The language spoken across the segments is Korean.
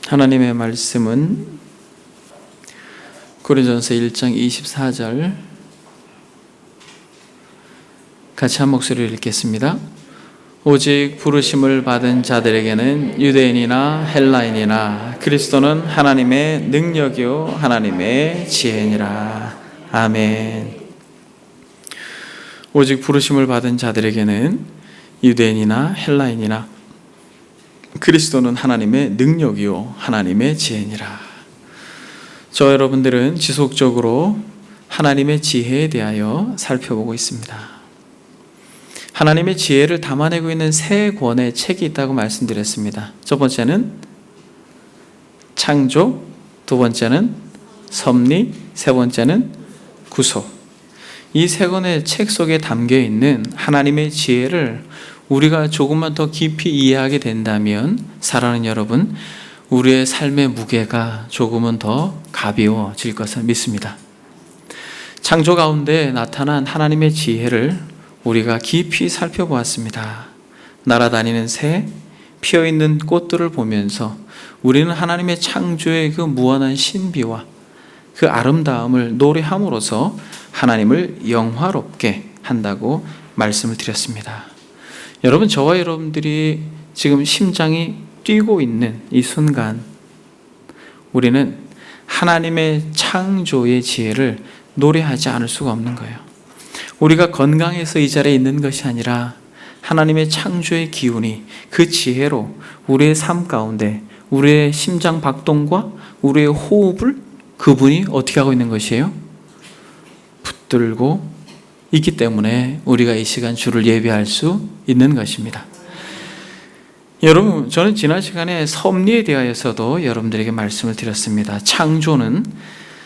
하나님의 말씀은 고린도전서 1장 24절 같이 한 목소리로 읽겠습니다. 오직 부르심을 받은 자들에게는 유대인이나 헬라인이나 그리스도는 하나님의 능력이요 하나님의 지혜니라. 아멘. 오직 부르심을 받은 자들에게는 유대인이나 헬라인이나 그리스도는 하나님의 능력이요 하나님의 지혜니라. 저 여러분들은 지속적으로 하나님의 지혜에 대하여 살펴보고 있습니다. 하나님의 지혜를 담아내고 있는 세 권의 책이 있다고 말씀드렸습니다. 첫 번째는 창조, 두 번째는 섭리, 세 번째는 구속. 이 세 권의 책 속에 담겨 있는 하나님의 지혜를 우리가 조금만 더 깊이 이해하게 된다면 사랑하는 여러분, 우리의 삶의 무게가 조금은 더 가벼워질 것을 믿습니다. 창조 가운데 나타난 하나님의 지혜를 우리가 깊이 살펴보았습니다. 날아다니는 새, 피어있는 꽃들을 보면서 우리는 하나님의 창조의 그 무한한 신비와 그 아름다움을 노래함으로써 하나님을 영화롭게 한다고 말씀을 드렸습니다. 여러분, 저와 여러분들이 지금 심장이 뛰고 있는 이 순간 우리는 하나님의 창조의 지혜를 노래하지 않을 수가 없는 거예요. 우리가 건강해서 이 자리에 있는 것이 아니라 하나님의 창조의 기운이 그 지혜로 우리의 삶 가운데 우리의 심장 박동과 우리의 호흡을 그분이 어떻게 하고 있는 것이에요? 붙들고 있기 때문에 우리가 이 시간 주를 예배할 수 있는 것입니다. 여러분, 저는 지난 시간에 섭리에 대하여서도 여러분들에게 말씀을 드렸습니다. 창조는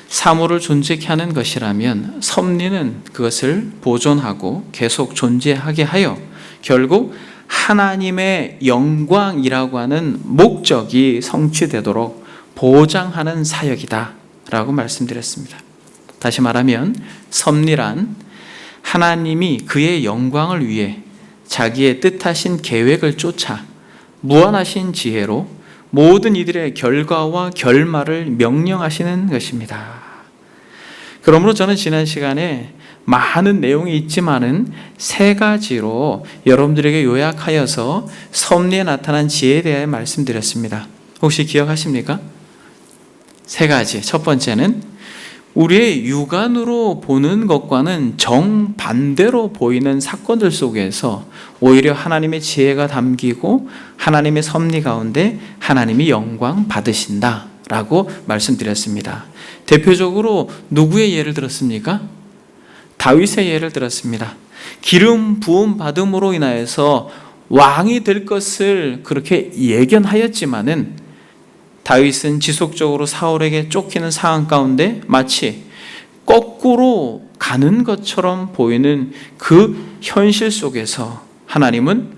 사물을 존재케 하는 것이라면 섭리는 그것을 보존하고 계속 존재하게 하여 결국 하나님의 영광이라고 하는 목적이 성취되도록 보장하는 사역이다 라고 말씀드렸습니다. 다시 말하면 섭리란 하나님이 그의 영광을 위해 자기의 뜻하신 계획을 쫓아 무한하신 지혜로 모든 이들의 결과와 결말을 명령하시는 것입니다. 그러므로 저는 지난 시간에 많은 내용이 있지만은 세 가지로 여러분들에게 요약하여서 섭리에 나타난 지혜에 대해 말씀드렸습니다. 혹시 기억하십니까? 세 가지. 첫 번째는 우리의 육안으로 보는 것과는 정반대로 보이는 사건들 속에서 오히려 하나님의 지혜가 담기고 하나님의 섭리 가운데 하나님이 영광 받으신다라고 말씀드렸습니다. 대표적으로 누구의 예를 들었습니까? 다윗의 예를 들었습니다. 기름 부음 받음으로 인하여서 왕이 될 것을 그렇게 예견하였지만은 다윗은 지속적으로 사울에게 쫓기는 상황 가운데 마치 거꾸로 가는 것처럼 보이는 그 현실 속에서 하나님은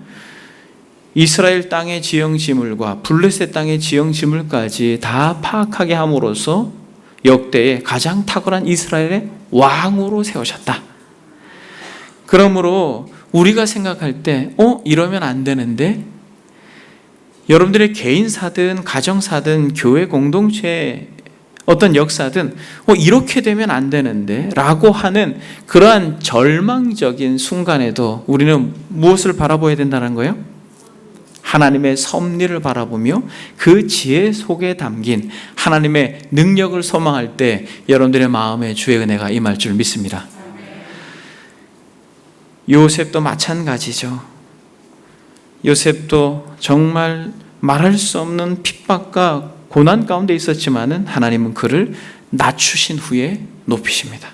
이스라엘 땅의 지형지물과 블레셋 땅의 지형지물까지 다 파악하게 함으로써 역대의 가장 탁월한 이스라엘의 왕으로 세우셨다. 그러므로 우리가 생각할 때 이러면 안 되는데, 여러분들의 개인사든 가정사든 교회 공동체의 어떤 역사든 이렇게 되면 안 되는데 라고 하는 그러한 절망적인 순간에도 우리는 무엇을 바라봐야 된다는 거예요? 하나님의 섭리를 바라보며 그 지혜 속에 담긴 하나님의 능력을 소망할 때 여러분들의 마음에 주의 은혜가 임할 줄 믿습니다. 요셉도 마찬가지죠. 요셉도 정말 말할 수 없는 핍박과 고난 가운데 있었지만은 하나님은 그를 낮추신 후에 높이십니다.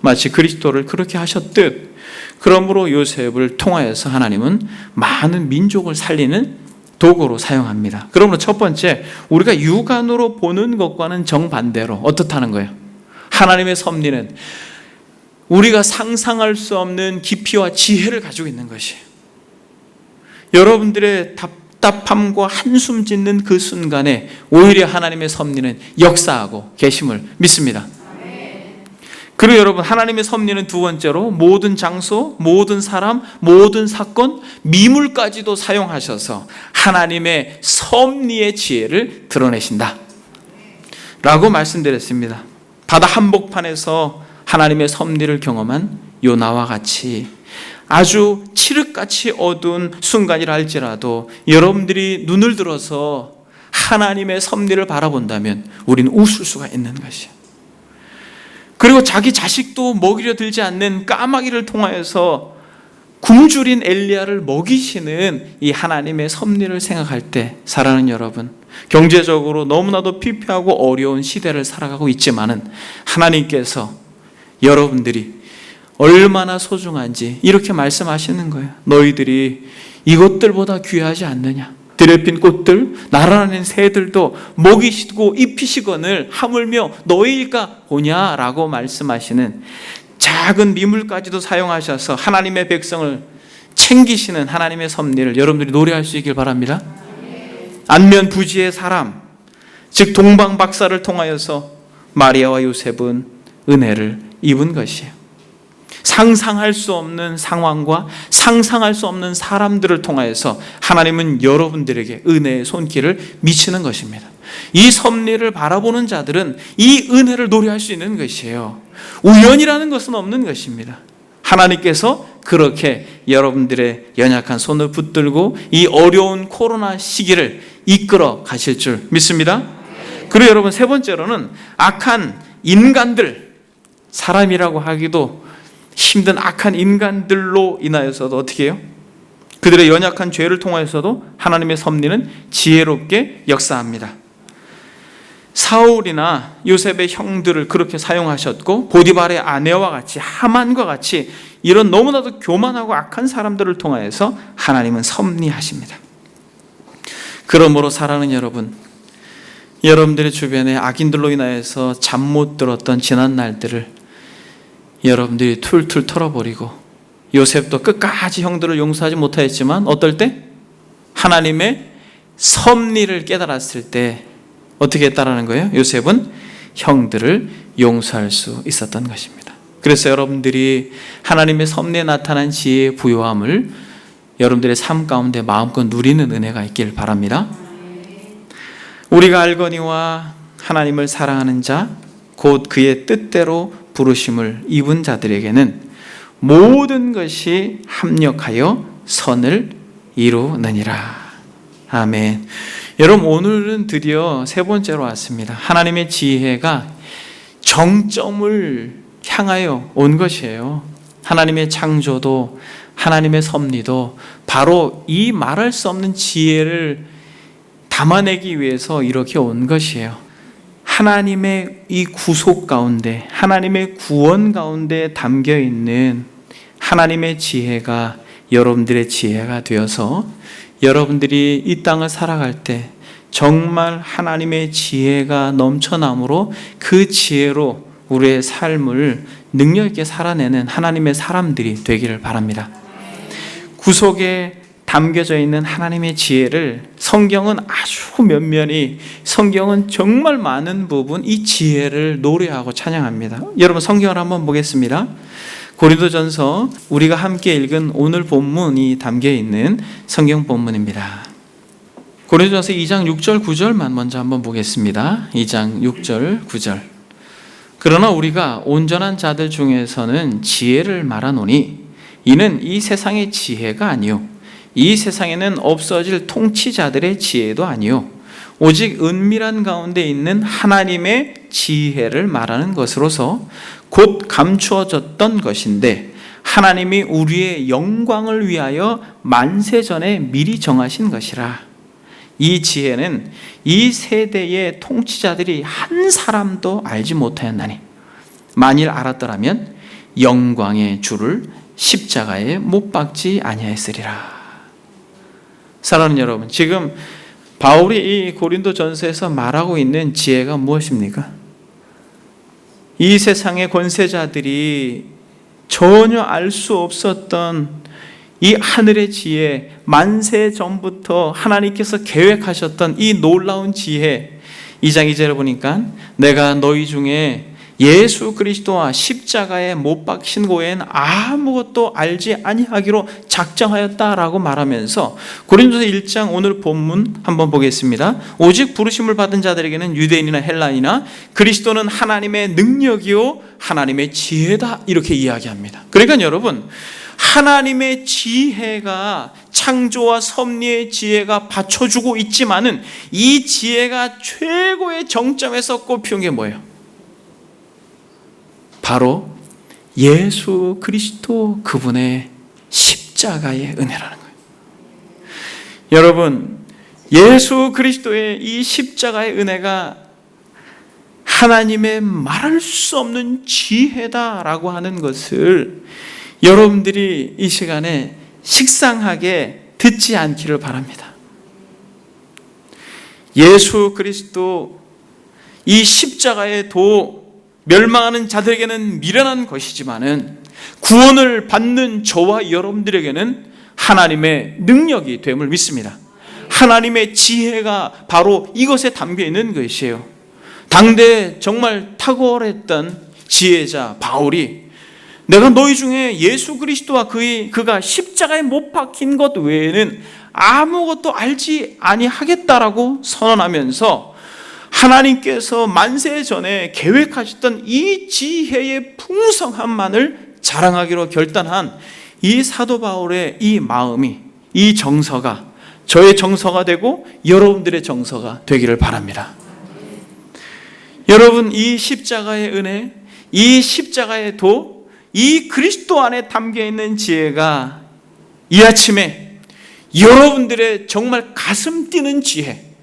마치 그리스도를 그렇게 하셨듯, 그러므로 요셉을 통하여서 하나님은 많은 민족을 살리는 도구로 사용합니다. 그러므로 첫 번째, 우리가 육안으로 보는 것과는 정반대로 어떻다는 거예요? 하나님의 섭리는 우리가 상상할 수 없는 깊이와 지혜를 가지고 있는 것이에요. 여러분들의 답답함과 한숨 짓는 그 순간에 오히려 하나님의 섭리는 역사하고 계심을 믿습니다. 그리고 여러분, 하나님의 섭리는 두 번째로 모든 장소, 모든 사람, 모든 사건, 미물까지도 사용하셔서 하나님의 섭리의 지혜를 드러내신다 라고 말씀드렸습니다. 바다 한복판에서 하나님의 섭리를 경험한 요나와 같이 아주 칠흑같이 어두운 순간이라 할지라도 여러분들이 눈을 들어서 하나님의 섭리를 바라본다면 우리는 웃을 수가 있는 것이에요. 그리고 자기 자식도 먹이려 들지 않는 까마귀를 통하여서 굶주린 엘리야를 먹이시는 이 하나님의 섭리를 생각할 때, 사랑하는 여러분, 경제적으로 너무나도 피폐하고 어려운 시대를 살아가고 있지만은 하나님께서 여러분들이 얼마나 소중한지 이렇게 말씀하시는 거예요. 너희들이 이것들보다 귀하지 않느냐? 들에 핀 꽃들, 날아다니는 새들도 먹이시고 입히시거늘 하물며 너희일까 보냐라고 말씀하시는, 작은 미물까지도 사용하셔서 하나님의 백성을 챙기시는 하나님의 섭리를 여러분들이 노래할 수 있길 바랍니다. 안면 부지의 사람, 즉 동방 박사를 통하여서 마리아와 요셉은 은혜를 입은 것이에요. 상상할 수 없는 상황과 상상할 수 없는 사람들을 통하여서 하나님은 여러분들에게 은혜의 손길을 미치는 것입니다. 이 섭리를 바라보는 자들은 이 은혜를 노래할 수 있는 것이에요. 우연이라는 것은 없는 것입니다. 하나님께서 그렇게 여러분들의 연약한 손을 붙들고 이 어려운 코로나 시기를 이끌어 가실 줄 믿습니다. 그리고 여러분, 세 번째로는 악한 인간들, 사람이라고 하기도 힘든 악한 인간들로 인하여서도 어떻게 해요? 그들의 연약한 죄를 통하여서도 하나님의 섭리는 지혜롭게 역사합니다. 사울이나 요셉의 형들을 그렇게 사용하셨고, 보디발의 아내와 같이, 하만과 같이 이런 너무나도 교만하고 악한 사람들을 통하여서 하나님은 섭리하십니다. 그러므로 사랑하는 여러분, 여러분들의 주변에 악인들로 인하여서 잠 못 들었던 지난 날들을 여러분들이 툴툴 털어버리고, 요셉도 끝까지 형들을 용서하지 못하였지만 어떨 때? 하나님의 섭리를 깨달았을 때 어떻게 했다라는 거예요? 요셉은 형들을 용서할 수 있었던 것입니다. 그래서 여러분들이 하나님의 섭리에 나타난 지혜의 부요함을 여러분들의 삶 가운데 마음껏 누리는 은혜가 있길 바랍니다. 우리가 알거니와 하나님을 사랑하는 자, 곧 그의 뜻대로 부르심을 입은 자들에게는 모든 것이 합력하여 선을 이루느니라. 아멘. 여러분, 오늘은 드디어 세 번째로 왔습니다. 하나님의 지혜가 정점을 향하여 온 것이에요. 하나님의 창조도, 하나님의 섭리도 바로 이 말할 수 없는 지혜를 담아내기 위해서 이렇게 온 것이에요. 하나님의 이 구속 가운데, 하나님의 구원 가운데 담겨 있는 하나님의 지혜가 여러분들의 지혜가 되어서 여러분들이 이 땅을 살아갈 때 정말 하나님의 지혜가 넘쳐남으로 그 지혜로 우리의 삶을 능력 있게 살아내는 하나님의 사람들이 되기를 바랍니다. 구속에 담겨져 있는 하나님의 지혜를 성경은 아주 면면히, 성경은 정말 많은 부분 이 지혜를 노래하고 찬양합니다. 여러분, 성경을 한번 보겠습니다. 고린도전서, 우리가 함께 읽은 오늘 본문이 담겨 있는 성경 본문입니다. 고린도전서 2장 6절 9절만 먼저 한번 보겠습니다. 2장 6절 9절. 그러나 우리가 온전한 자들 중에서는 지혜를 말하노니 이는 이 세상의 지혜가 아니요 이 세상에는 없어질 통치자들의 지혜도 아니요 오직 은밀한 가운데 있는 하나님의 지혜를 말하는 것으로서 곧 감추어졌던 것인데 하나님이 우리의 영광을 위하여 만세전에 미리 정하신 것이라. 이 지혜는 이 세대의 통치자들이 한 사람도 알지 못하였나니 만일 알았더라면 영광의 주를 십자가에 못 박지 아니하였으리라. 사랑하는 여러분, 지금 바울이 이 고린도전서에서 말하고 있는 지혜가 무엇입니까? 이 세상의 권세자들이 전혀 알 수 없었던 이 하늘의 지혜, 만세 전부터 하나님께서 계획하셨던 이 놀라운 지혜. 2장 2절을 보니까 내가 너희 중에 예수 그리스도와 십자가에 못 박힌 고에는 아무것도 알지 아니하기로 작정하였다라고 말하면서 고린도서 1장 오늘 본문 한번 보겠습니다. 오직 부르심을 받은 자들에게는 유대인이나 헬라인이나 그리스도는 하나님의 능력이요 하나님의 지혜다 이렇게 이야기합니다. 그러니까 여러분, 하나님의 지혜가 창조와 섭리의 지혜가 받쳐주고 있지만은 이 지혜가 최고의 정점에서 꼽히는 게 뭐예요? 바로 예수 그리스도 그분의 십자가의 은혜라는 거예요. 여러분, 예수 그리스도의 이 십자가의 은혜가 하나님의 말할 수 없는 지혜다라고 하는 것을 여러분들이 이 시간에 식상하게 듣지 않기를 바랍니다. 예수 그리스도 이 십자가의 도 멸망하는 자들에게는 미련한 것이지만은 구원을 받는 저와 여러분들에게는 하나님의 능력이 됨을 믿습니다. 하나님의 지혜가 바로 이것에 담겨 있는 것이에요. 당대 정말 탁월했던 지혜자 바울이 내가 너희 중에 예수 그리스도와 그가 십자가에 못 박힌 것 외에는 아무것도 알지 아니하겠다라고 선언하면서 하나님께서 만세 전에 계획하셨던 이 지혜의 풍성함만을 자랑하기로 결단한 이 사도 바울의 이 마음이, 이 정서가 저의 정서가 되고 여러분들의 정서가 되기를 바랍니다. 여러분, 이 십자가의 은혜, 이 십자가의 도, 이 그리스도 안에 담겨있는 지혜가 이 아침에 여러분들의 정말 가슴 뛰는 지혜,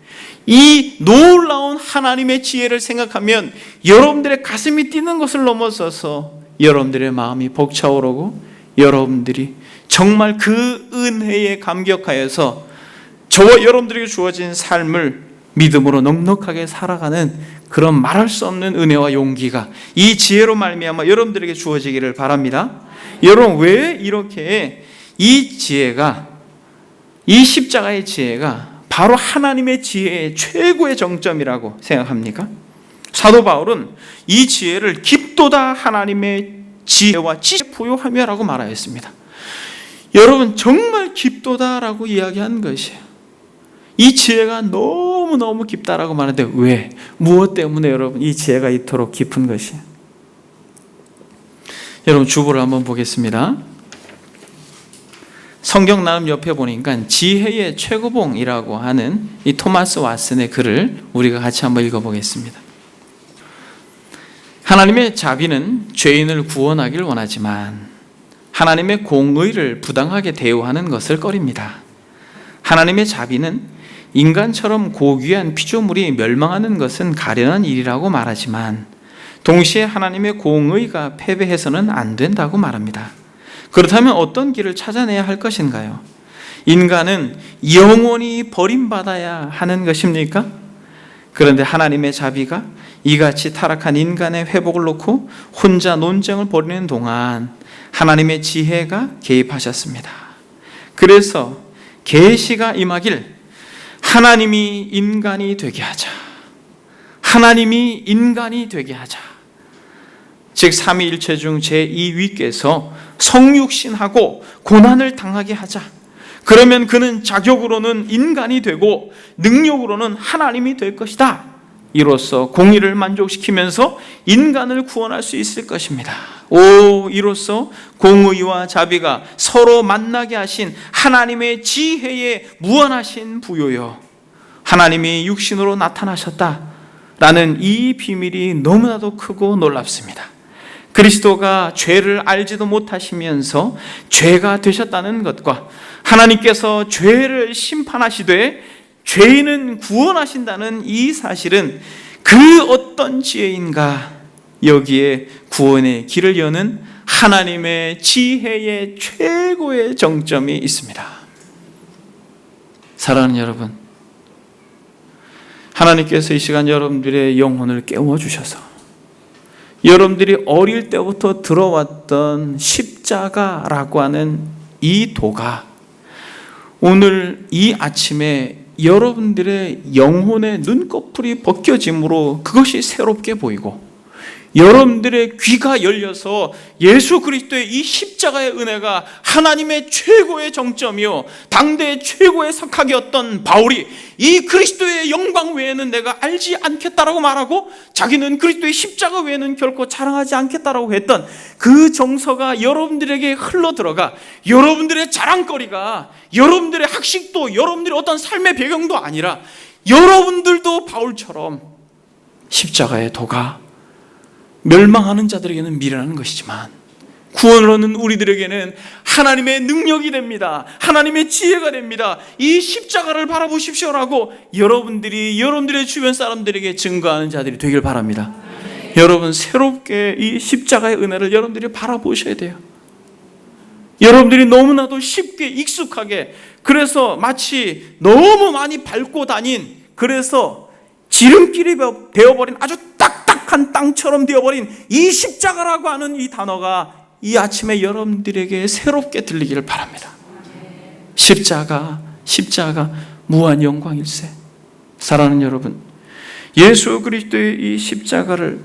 이 놀라운 하나님의 지혜를 생각하면 여러분들의 가슴이 뛰는 것을 넘어서서 여러분들의 마음이 벅차오르고 여러분들이 정말 그 은혜에 감격하여서 저와 여러분들에게 주어진 삶을 믿음으로 넉넉하게 살아가는 그런 말할 수 없는 은혜와 용기가 이 지혜로 말미암아 여러분들에게 주어지기를 바랍니다. 여러분, 왜 이렇게 이 지혜가, 이 십자가의 지혜가 바로 하나님의 지혜의 최고의 정점이라고 생각합니까? 사도 바울은 이 지혜를 깊도다 하나님의 지혜와 지혜 부요하며라고 말하였습니다. 여러분, 정말 깊도다라고 이야기한 것이에요. 이 지혜가 너무너무 깊다라고 말하는데 왜? 무엇 때문에 여러분 이 지혜가 이토록 깊은 것이에요? 여러분, 주보를 한번 보겠습니다. 성경 나눔 옆에 보니까 지혜의 최고봉이라고 하는 이 토마스 왓슨의 글을 우리가 같이 한번 읽어보겠습니다. 하나님의 자비는 죄인을 구원하길 원하지만 하나님의 공의를 부당하게 대우하는 것을 꺼립니다. 하나님의 자비는 인간처럼 고귀한 피조물이 멸망하는 것은 가련한 일이라고 말하지만 동시에 하나님의 공의가 패배해서는 안 된다고 말합니다. 그렇다면 어떤 길을 찾아내야 할 것인가요? 인간은 영원히 버림받아야 하는 것입니까? 그런데 하나님의 자비가 이같이 타락한 인간의 회복을 놓고 혼자 논쟁을 벌이는 동안 하나님의 지혜가 개입하셨습니다. 그래서 계시가 임하길 하나님이 인간이 되게 하자. 하나님이 인간이 되게 하자. 즉 삼위일체 중 제2위께서 성육신하고 고난을 당하게 하자. 그러면 그는 자격으로는 인간이 되고 능력으로는 하나님이 될 것이다. 이로써 공의를 만족시키면서 인간을 구원할 수 있을 것입니다. 이로써 공의와 자비가 서로 만나게 하신 하나님의 지혜의 무한하신 부요여, 하나님이 육신으로 나타나셨다라는 이 비밀이 너무나도 크고 놀랍습니다. 그리스도가 죄를 알지도 못하시면서 죄가 되셨다는 것과 하나님께서 죄를 심판하시되 죄인은 구원하신다는 이 사실은 그 어떤 지혜인가, 여기에 구원의 길을 여는 하나님의 지혜의 최고의 정점이 있습니다. 사랑하는 여러분, 하나님께서 이 시간 여러분들의 영혼을 깨워주셔서 여러분들이 어릴 때부터 들어왔던 십자가라고 하는 이 도가 오늘 이 아침에 여러분들의 영혼의 눈꺼풀이 벗겨짐으로 그것이 새롭게 보이고 여러분들의 귀가 열려서 예수 그리스도의 이 십자가의 은혜가 하나님의 최고의 정점이요 당대의 최고의 석학이었던 바울이 이 그리스도의 영광 외에는 내가 알지 않겠다라고 말하고 자기는 그리스도의 십자가 외에는 결코 자랑하지 않겠다라고 했던 그 정서가 여러분들에게 흘러 들어가 여러분들의 자랑거리가 여러분들의 학식도 여러분들의 어떤 삶의 배경도 아니라 여러분들도 바울처럼 십자가의 도가 멸망하는 자들에게는 미련한 것이지만 구원을 얻는 우리들에게는 하나님의 능력이 됩니다. 하나님의 지혜가 됩니다. 이 십자가를 바라보십시오라고 여러분들의 주변 사람들에게 증거하는 자들이 되길 바랍니다. 여러분 새롭게 이 십자가의 은혜를 여러분들이 바라보셔야 돼요. 여러분들이 너무나도 쉽게 익숙하게 그래서 마치 너무 많이 밟고 다닌 그래서 지름길이 되어버린 아주 딱딱한 땅처럼 되어버린 이 십자가라고 하는 이 단어가 이 아침에 여러분들에게 새롭게 들리기를 바랍니다. 십자가 무한 영광일세. 사랑하는 여러분, 예수 그리스도의 이 십자가를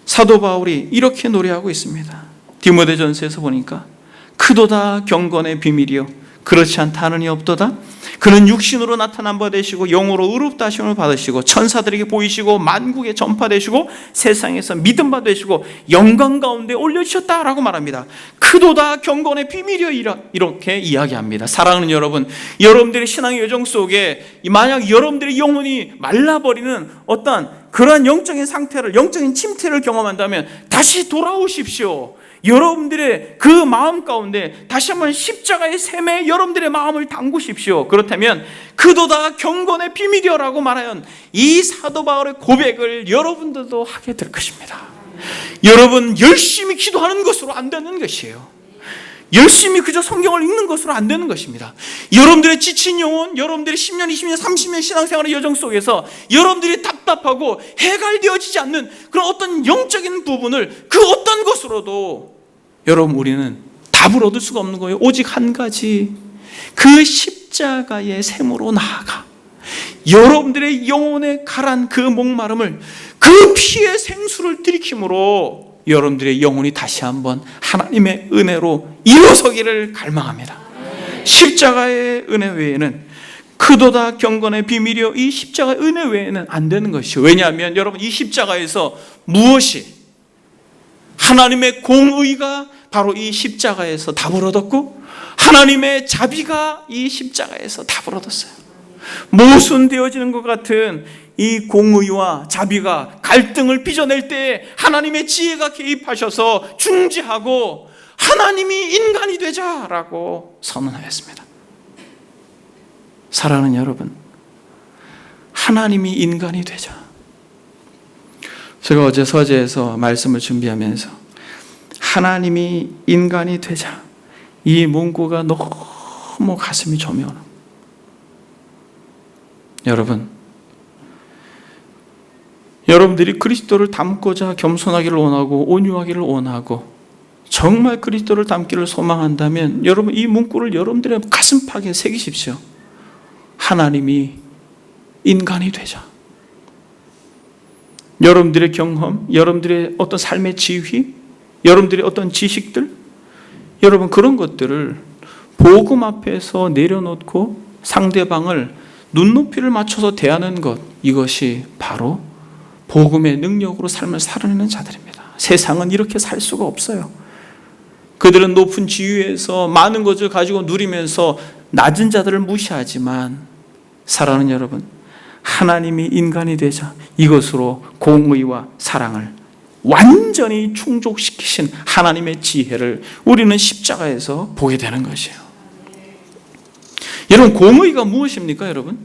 사도 바울이 이렇게 노래하고 있습니다. 디모데전서에서 보니까 크도다 경건의 비밀이요 그렇지 않다 하느니 없도다. 그는 육신으로 나타난 바 되시고 영으로 의롭다 하심을 받으시고 천사들에게 보이시고 만국에 전파되시고 세상에서 믿음 바 되시고 영광 가운데 올려주셨다라고 말합니다. 크도다 경건의 비밀이여 이렇게 이야기합니다. 사랑하는 여러분, 여러분들의 신앙의 여정 속에 만약 여러분들의 영혼이 말라버리는 어떤 그러한 영적인 상태를 영적인 침체를 경험한다면 다시 돌아오십시오. 여러분들의 그 마음 가운데 다시 한번 십자가의 샘에 여러분들의 마음을 담그십시오. 그렇다면 그도다 경건의 비밀이여라고 말하는 이 사도 바울의 고백을 여러분들도 하게 될 것입니다. 여러분 열심히 기도하는 것으로 안 되는 것이에요. 열심히 그저 성경을 읽는 것으로 안 되는 것입니다. 여러분들의 지친 영혼, 여러분들의 10년, 20년, 30년 신앙생활의 여정 속에서 여러분들이 답답하고 해갈되어지지 않는 그런 어떤 영적인 부분을 그 어떤 것으로도 여러분 우리는 답을 얻을 수가 없는 거예요. 오직 한 가지, 그 십자가의 샘으로 나아가 여러분들의 영혼에 가란 그 목마름을 그 피의 생수를 들이킴으로 여러분들의 영혼이 다시 한번 하나님의 은혜로 일어서기를 갈망합니다. 십자가의 은혜 외에는 크도다 경건의 비밀이요 이 십자가의 은혜 외에는 안 되는 것이요. 왜냐하면 여러분 이 십자가에서 무엇이 하나님의 공의가 바로 이 십자가에서 답을 얻었고 하나님의 자비가 이 십자가에서 답을 얻었어요. 모순되어지는 것 같은 이 공의와 자비가 갈등을 빚어낼 때 하나님의 지혜가 개입하셔서 중지하고 하나님이 인간이 되자라고 선언하였습니다. 사랑하는 여러분, 하나님이 인간이 되자. 제가 어제 서재에서 말씀을 준비하면서 하나님이 인간이 되자 이 문구가 너무 가슴이 저며오는 여러분들이 그리스도를 닮고자 겸손하기를 원하고 온유하기를 원하고 정말 그리스도를 닮기를 소망한다면 여러분 이 문구를 여러분들의 가슴팍에 새기십시오. 하나님이 인간이 되자. 여러분들의 경험, 여러분들의 어떤 삶의 지휘, 여러분들의 어떤 지식들, 여러분 그런 것들을 복음 앞에서 내려놓고 상대방을 눈높이를 맞춰서 대하는 것, 이것이 바로 복음의 능력으로 삶을 살아내는 자들입니다. 세상은 이렇게 살 수가 없어요. 그들은 높은 지위에서 많은 것을 가지고 누리면서 낮은 자들을 무시하지만 사랑하는 여러분, 하나님이 인간이 되자 이것으로 공의와 사랑을 완전히 충족시키신 하나님의 지혜를 우리는 십자가에서 보게 되는 것이에요. 여러분 공의가 무엇입니까? 여러분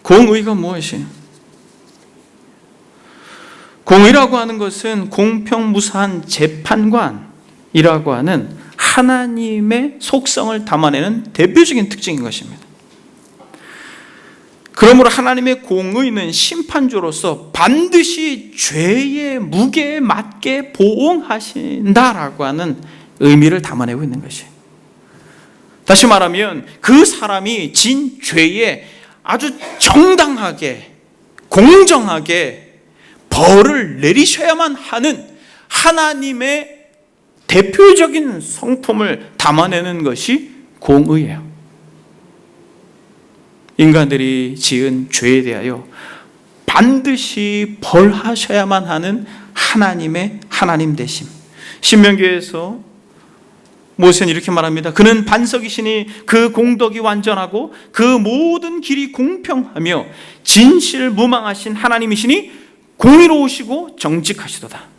공의가 무엇이에요? 공의라고 하는 것은 공평무사한 재판관이라고 하는 하나님의 속성을 담아내는 대표적인 특징인 것입니다. 그러므로 하나님의 공의는 심판주로서 반드시 죄의 무게에 맞게 보응하신다라고 하는 의미를 담아내고 있는 것이에요. 다시 말하면 그 사람이 진 죄에 아주 정당하게 공정하게 벌을 내리셔야만 하는 하나님의 대표적인 성품을 담아내는 것이 공의예요. 인간들이 지은 죄에 대하여 반드시 벌하셔야만 하는 하나님의 하나님 되심. 신명기에서 모세는 이렇게 말합니다. 그는 반석이시니 그 공덕이 완전하고 그 모든 길이 공평하며 진실무망하신 하나님이시니 공의로우시고 정직하시도다.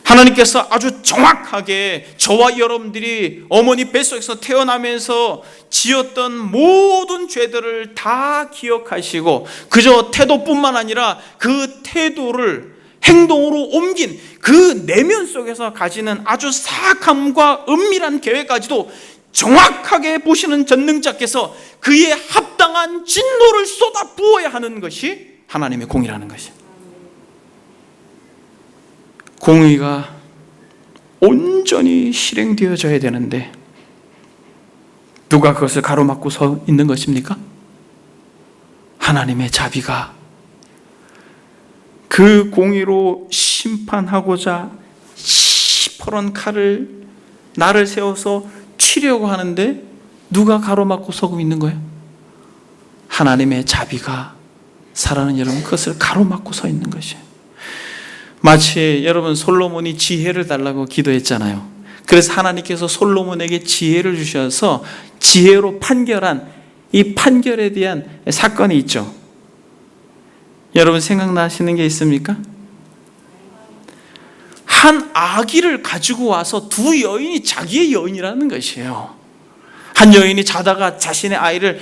하나님께서 아주 정확하게 저와 여러분들이 어머니 뱃속에서 태어나면서 지었던 모든 죄들을 다 기억하시고 그저 태도뿐만 아니라 그 태도를 행동으로 옮긴 그 내면 속에서 가지는 아주 사악함과 은밀한 계획까지도 정확하게 보시는 전능자께서 그에 합당한 진노를 쏟아 부어야 하는 것이 하나님의 공의라는 것이에요. 공의가 온전히 실행되어져야 되는데 누가 그것을 가로막고 서 있는 것입니까? 하나님의 자비가 그 공의로 심판하고자 시퍼런 칼을 나를 세워서 치려고 하는데 누가 가로막고 서고 있는 거예요? 하나님의 자비가 사랑하는 여러분, 그것을 가로막고 서 있는 것이에요. 마치 여러분 솔로몬이 지혜를 달라고 기도했잖아요. 그래서 하나님께서 솔로몬에게 지혜를 주셔서 지혜로 판결한 이 판결에 대한 사건이 있죠. 여러분 생각나시는 게 있습니까? 한 아기를 가지고 와서 두 여인이 자기의 여인이라는 것이에요. 한 여인이 자다가 자신의 아이를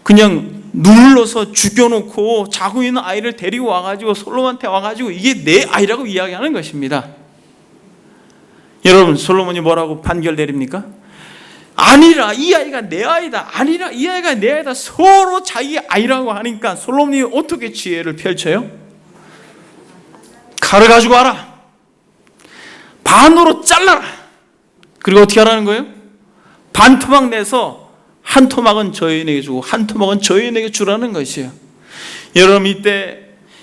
그냥 눌러서 죽여놓고 자고 있는 아이를 데리고 와가지고 솔로몬한테 와가지고 이게 내 아이라고 이야기하는 것입니다. 여러분 솔로몬이 뭐라고 판결 내립니까? 아니라 이 아이가 내 아이다, 아니라 이 아이가 내 아이다, 서로 자기 아이라고 하니까 솔로몬이 어떻게 지혜를 펼쳐요? 칼을 가지고 와라, 반으로 잘라라. 그리고 어떻게 하라는 거예요? 반 토막 내서 한 토막은 저 여인에게 주고 한 토막은 저 여인에게 주라는 것이에요. 여러분 이때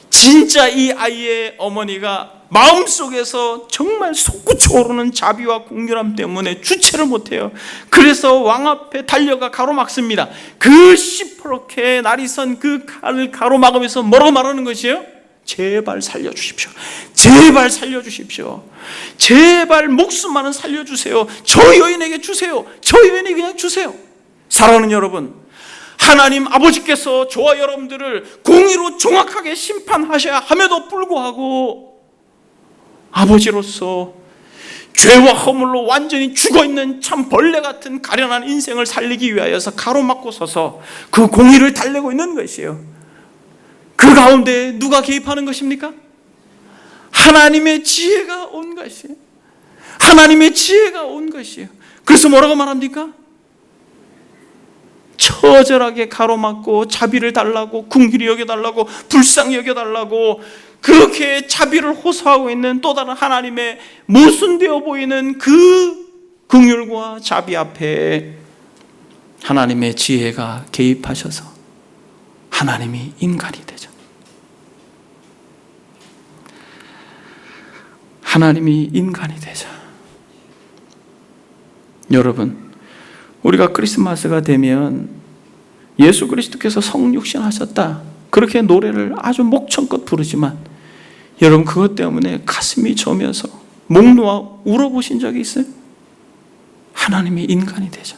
진짜 이 아이의 어머니가 마음속에서 정말 솟구쳐 오르는 자비와 공률함 때문에 주체를 못해요. 그래서 왕 앞에 달려가 가로막습니다. 그 시퍼렇게 날이 선 그 칼을 가로막으면서 뭐라고 말하는 것이에요? 제발 살려주십시오. 제발 살려주십시오. 제발 목숨만은 살려주세요. 저 여인에게 주세요. 저 여인에게 그냥 주세요. 사랑하는 여러분, 하나님 아버지께서 저와 여러분들을 공의로 정확하게 심판하셔야 함에도 불구하고 아버지로서 죄와 허물로 완전히 죽어있는 참 벌레 같은 가련한 인생을 살리기 위하여서 가로막고 서서 그 공의를 달래고 있는 것이에요. 그 가운데 누가 개입하는 것입니까? 하나님의 지혜가 온 것이에요. 하나님의 지혜가 온 것이에요. 그래서 뭐라고 말합니까? 처절하게 가로막고 자비를 달라고, 긍휼히 여겨달라고, 불쌍히 여겨달라고 그렇게 자비를 호소하고 있는 또 다른 하나님의 모순되어 보이는 그 긍휼과 자비 앞에 하나님의 지혜가 개입하셔서 하나님이 인간이 되죠. 하나님이 인간이 되죠. 여러분, 우리가 크리스마스가 되면 예수 그리스도께서 성육신 하셨다, 그렇게 노래를 아주 목청껏 부르지만 여러분 그것 때문에 가슴이 저면서 목 놓아 울어보신 적이 있어요? 하나님이 인간이 되죠.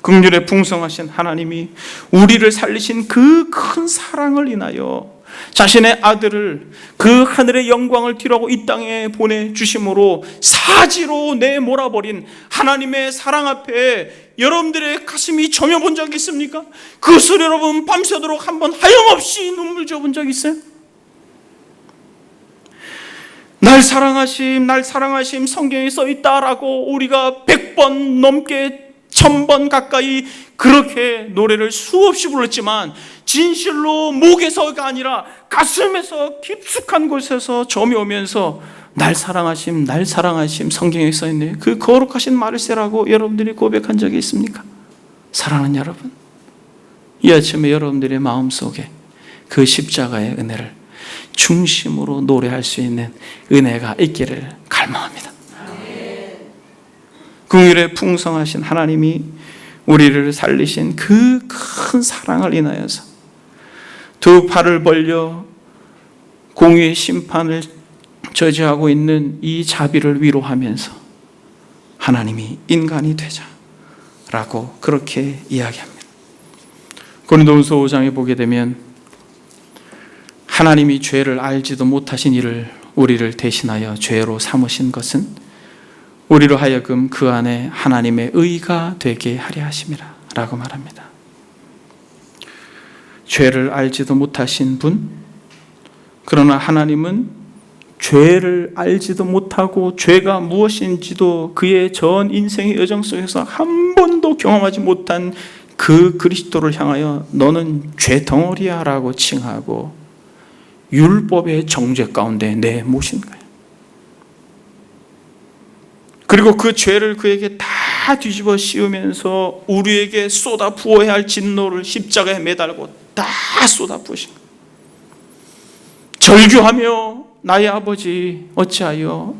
긍휼에 풍성하신 하나님이 우리를 살리신 그 큰 사랑을 인하여 자신의 아들을 그 하늘의 영광을 뒤로하고 이 땅에 보내주심으로 사지로 내몰아버린 하나님의 사랑 앞에 여러분들의 가슴이 저며본 적이 있습니까? 그것을 여러분 밤새도록 한번 하염없이 눈물 져본 적 있어요? 날 사랑하심, 날 사랑하심 성경에 써있다라고 우리가 100번 넘게 1000번 가까이 그렇게 노래를 수없이 불렀지만 진실로 목에서가 아니라 가슴에서 깊숙한 곳에서 저며오면서 날 사랑하심, 날 사랑하심 성경에 써있네, 그 거룩하신 말을세라고 여러분들이 고백한 적이 있습니까? 사랑하는 여러분, 이 아침에 여러분들의 마음속에 그 십자가의 은혜를 중심으로 노래할 수 있는 은혜가 있기를 갈망합니다. 긍휼에 풍성하신 하나님이 우리를 살리신 그 큰 사랑을 인하여서 두 팔을 벌려 공의의 심판을 저지하고 있는 이 자비를 위로하면서 하나님이 인간이 되자라고 그렇게 이야기합니다. 고린도후서 5장에 보게 되면 하나님이 죄를 알지도 못하신 이를 우리를 대신하여 죄로 삼으신 것은 우리로 하여금 그 안에 하나님의 의가 되게 하려 하심이라 라고 말합니다. 죄를 알지도 못하신 분, 그러나 하나님은 죄를 알지도 못하고 죄가 무엇인지도 그의 전 인생의 여정 속에서 한 번도 경험하지 못한 그 그리스도를 향하여 너는 죄 덩어리야 라고 칭하고 율법의 정죄 가운데 내모신 거예요. 그리고 그 죄를 그에게 다 뒤집어 씌우면서 우리에게 쏟아 부어야 할 진노를 십자가에 매달고 다 쏟아 부으신 거예요. 절규하며 나의 아버지 어찌하여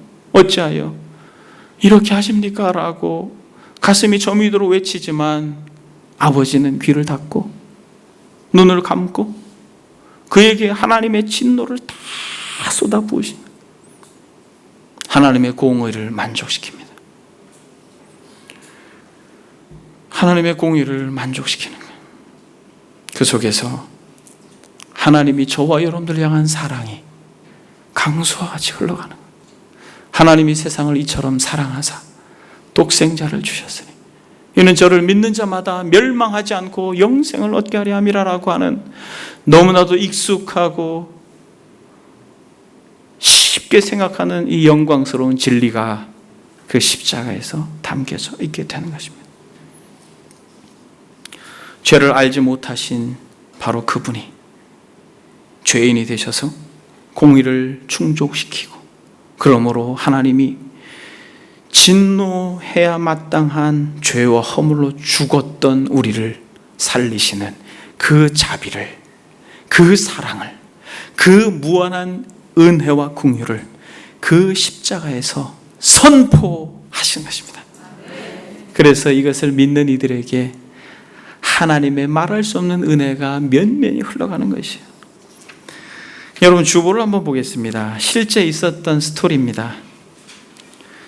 이렇게 하십니까? 라고 가슴이 저미도록 외치지만 아버지는 귀를 닫고 눈을 감고 그에게 하나님의 진노를 다 쏟아 부으신 하나님의 공의를 만족시킵니다. 하나님의 공의를 만족시키는 거예요. 그 속에서 하나님이 저와 여러분들을 향한 사랑이 강수와 같이 흘러가는 거예요. 하나님이 세상을 이처럼 사랑하사 독생자를 주셨으니 이는 저를 믿는 자마다 멸망하지 않고 영생을 얻게 하려 함이라라고 하는 너무나도 익숙하고 쉽게 생각하는 이 영광스러운 진리가 그 십자가에서 담겨져 있게 되는 것입니다. 죄를 알지 못하신 바로 그분이 죄인이 되셔서 공의를 충족시키고 그러므로 하나님이 진노해야 마땅한 죄와 허물로 죽었던 우리를 살리시는 그 자비를, 그 사랑을, 그 무한한 은혜와 긍휼을 그 십자가에서 선포하신 것입니다. 그래서 이것을 믿는 이들에게 하나님의 말할 수 없는 은혜가 면면이 흘러가는 것이에요. 여러분, 주보를 한번 보겠습니다. 실제 있었던 스토리입니다.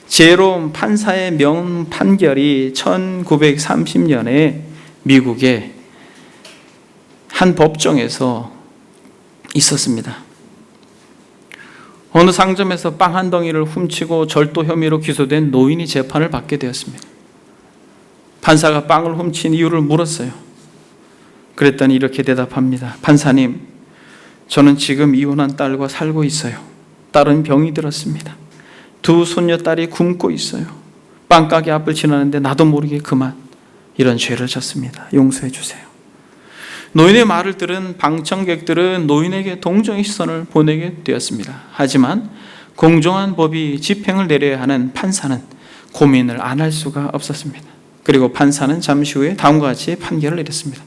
제롬 판사의 명판결이 1930년에 미국의 한 법정에서 있었습니다. 어느 상점에서 빵 한 덩이를 훔치고 절도 혐의로 기소된 노인이 재판을 받게 되었습니다. 판사가 빵을 훔친 이유를 물었어요. 그랬더니 이렇게 대답합니다. 판사님, 저는 지금 이혼한 딸과 살고 있어요. 딸은 병이 들었습니다. 두 손녀딸이 굶고 있어요. 빵가게 앞을 지나는데 나도 모르게 그만 이런 죄를 졌습니다. 용서해 주세요. 노인의 말을 들은 방청객들은 노인에게 동정의 시선을 보내게 되었습니다. 하지만 공정한 법이 집행을 내려야 하는 판사는 고민을 안 할 수가 없었습니다. 그리고 판사는 잠시 후에 다음과 같이 판결을 내렸습니다.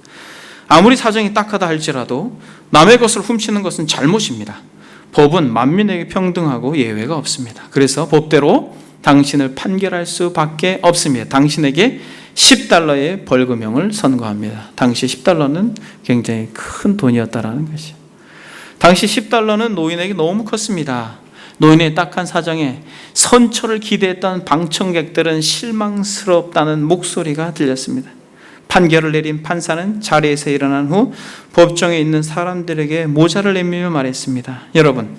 아무리 사정이 딱하다 할지라도 남의 것을 훔치는 것은 잘못입니다. 법은 만민에게 평등하고 예외가 없습니다. 그래서 법대로 당신을 판결할 수밖에 없습니다. 당신에게 $10의 벌금형을 선고합니다. 당시 $10는 굉장히 큰 돈이었다라는 것이죠. 당시 $10는 노인에게 너무 컸습니다. 노인의 딱한 사정에 선처를 기대했던 방청객들은 실망스럽다는 목소리가 들렸습니다. 판결을 내린 판사는 자리에서 일어난 후 법정에 있는 사람들에게 모자를 내밀며 말했습니다. 여러분,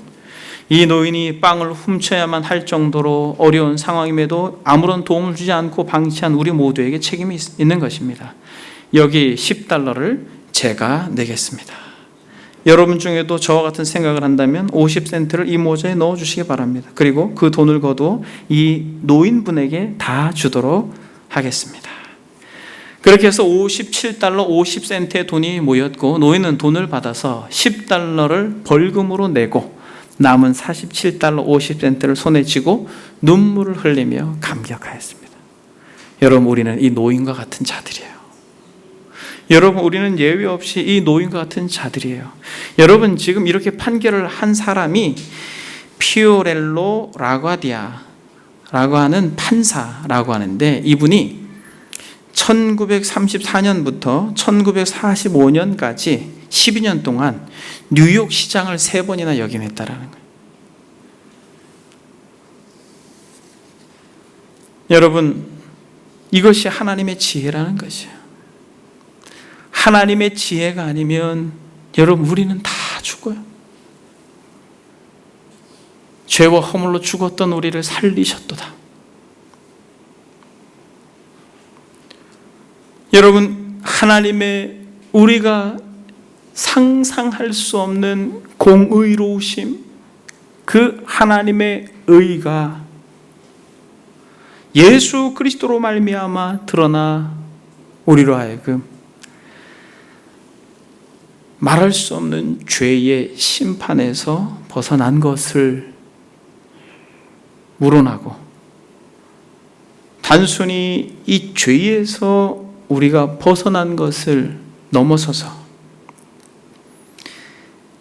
이 노인이 빵을 훔쳐야만 할 정도로 어려운 상황임에도 아무런 도움을 주지 않고 방치한 우리 모두에게 책임이 있는 것입니다. 여기 $10를 제가 내겠습니다. 여러분 중에도 저와 같은 생각을 한다면 50센트를 이 모자에 넣어주시기 바랍니다. 그리고 그 돈을 거두어 이 노인분에게 다 주도록 하겠습니다. 그렇게 해서 $57 50센트의 돈이 모였고 노인은 돈을 받아서 $10를 벌금으로 내고 남은 $47 50센트를 손에 쥐고 눈물을 흘리며 감격하였습니다. 여러분, 우리는 이 노인과 같은 자들이에요. 여러분, 우리는 예외 없이 이 노인과 같은 자들이에요. 여러분, 지금 이렇게 판결을 한 사람이 피오렐로 라과디아라고 하는 판사라고 하는데, 이분이 1934년부터 1945년까지 12년 동안 뉴욕 시장을 3번이나 역임했다라는 거예요. 여러분, 이것이 하나님의 지혜라는 것이에요. 하나님의 지혜가 아니면 여러분, 우리는 다 죽어요. 죄와 허물로 죽었던 우리를 살리셨도다. 여러분, 하나님의 우리가 상상할 수 없는 공의로우심, 그 하나님의 의가 예수 그리스도로 말미암아 드러나 우리로 하여금 말할 수 없는 죄의 심판에서 벗어난 것을 물어나고, 단순히 이 죄에서 우리가 벗어난 것을 넘어서서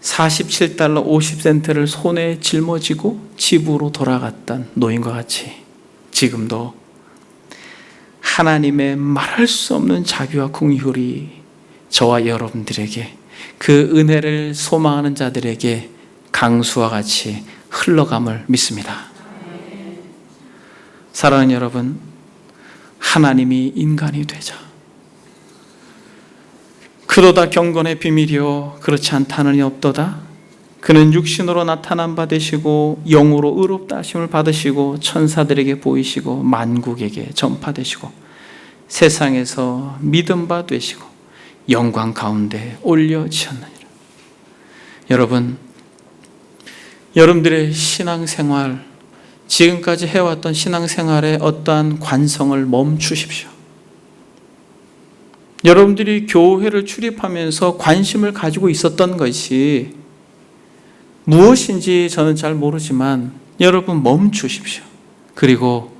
47달러 50센트를 손에 짊어지고 집으로 돌아갔던 노인과 같이 지금도 하나님의 말할 수 없는 자비와 긍휼이 저와 여러분들에게, 그 은혜를 소망하는 자들에게 강수와 같이 흘러감을 믿습니다. 사랑하는 여러분, 하나님이 인간이 되자. 그도다 경건의 비밀이요 그렇지 않다는 이 없도다. 그는 육신으로 나타난 바 되시고 영으로 의롭다 하심을 받으시고 천사들에게 보이시고 만국에게 전파되시고 세상에서 믿음 바 되시고 영광 가운데 올려지셨느니라. 여러분, 여러분들의 신앙생활, 지금까지 해왔던 신앙생활의 어떠한 관성을 멈추십시오. 여러분들이 교회를 출입하면서 관심을 가지고 있었던 것이 무엇인지 저는 잘 모르지만 여러분 멈추십시오. 그리고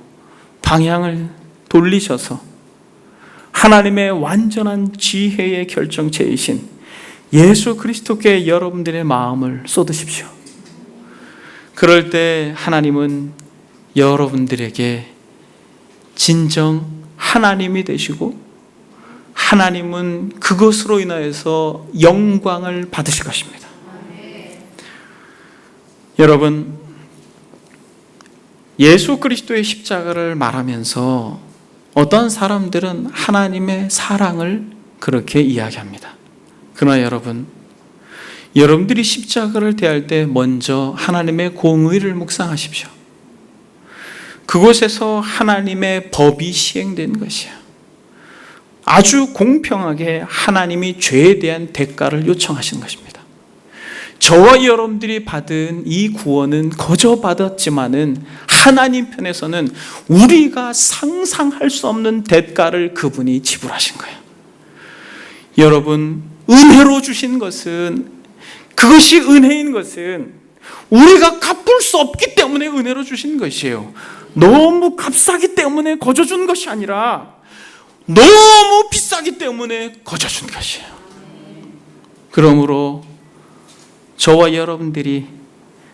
방향을 돌리셔서 하나님의 완전한 지혜의 결정체이신 예수 그리스도께 여러분들의 마음을 쏟으십시오. 그럴 때 하나님은 여러분들에게 진정 하나님이 되시고, 하나님은 그것으로 인하여서 영광을 받으실 것입니다. 여러분, 예수 그리스도의 십자가를 말하면서 어떤 사람들은 하나님의 사랑을 그렇게 이야기합니다. 그러나 여러분들이 십자가를 대할 때 먼저 하나님의 공의를 묵상하십시오. 그곳에서 하나님의 법이 시행된 것이야. 아주 공평하게 하나님이 죄에 대한 대가를 요청하신 것입니다. 저와 여러분들이 받은 이 구원은 거저 받았지만은 하나님 편에서는 우리가 상상할 수 없는 대가를 그분이 지불하신 거예요. 여러분, 은혜로 주신 것은, 그것이 은혜인 것은 우리가 갚을 수 없기 때문에 은혜로 주신 것이에요. 너무 값싸기 때문에 거저 준 것이 아니라 너무 비싸기 때문에 거저 준 것이에요. 그러므로 저와 여러분들이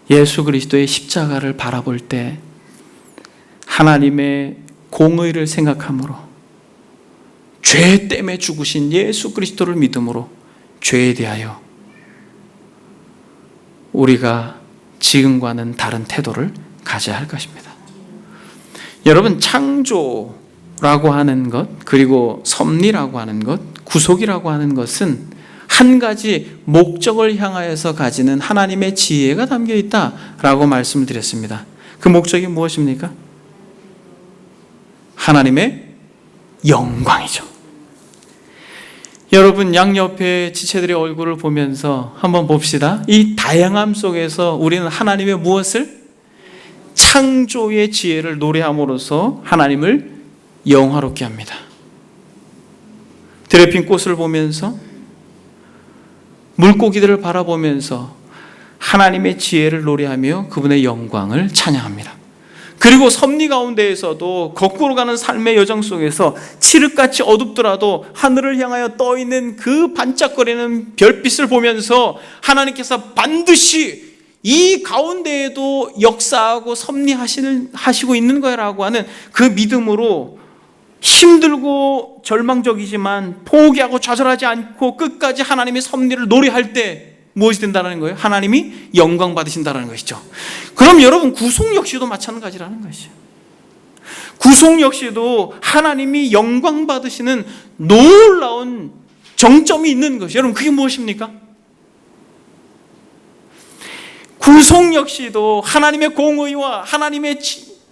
예수 그리스도의 십자가를 바라볼 때 하나님의 공의를 생각함으로, 죄 때문에 죽으신 예수 그리스도를 믿음으로 죄에 대하여 우리가 지금과는 다른 태도를 가져야 할 것입니다. 여러분, 창조라고 하는 것, 그리고 섭리라고 하는 것, 구속이라고 하는 것은 한 가지 목적을 향하여서 가지는 하나님의 지혜가 담겨 있다라고 말씀을 드렸습니다. 그 목적이 무엇입니까? 하나님의 영광이죠. 여러분, 양옆에 지체들의 얼굴을 보면서 한번 봅시다. 이 다양함 속에서 우리는 하나님의 무엇을? 창조의 지혜를 노래함으로써 하나님을 영화롭게 합니다. 들에 핀 꽃을 보면서, 물고기들을 바라보면서 하나님의 지혜를 노래하며 그분의 영광을 찬양합니다. 그리고 섭리 가운데에서도 거꾸로 가는 삶의 여정 속에서 칠흑같이 어둡더라도 하늘을 향하여 떠있는 그 반짝거리는 별빛을 보면서 하나님께서 반드시 이 가운데에도 역사하고 섭리하시고 있는 거라고 하는 그 믿음으로 힘들고 절망적이지만 포기하고 좌절하지 않고 끝까지 하나님의 섭리를 노래할 때 무엇이 된다는 거예요? 하나님이 영광 받으신다는 것이죠. 그럼 여러분 구속 역시도 마찬가지라는 것이죠. 구속 역시도 하나님이 영광 받으시는 놀라운 정점이 있는 것이죠. 여러분 그게 무엇입니까? 구속 역시도 하나님의 공의와 하나님의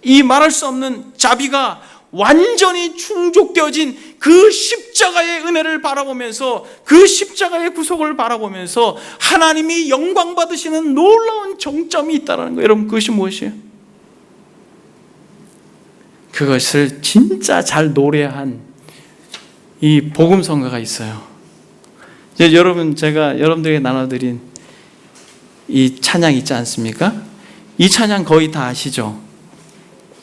이 말할 수 없는 자비가 완전히 충족되어진 그 십자가의 은혜를 바라보면서, 그 십자가의 구속을 바라보면서 하나님이 영광 받으시는 놀라운 정점이 있다는 거예요. 여러분 그것이 무엇이에요? 그것을 진짜 잘 노래한 이 복음성가가 있어요. 이제 여러분, 제가 여러분들에게 나눠드린 이 찬양 있지 않습니까? 이 찬양 거의 다 아시죠?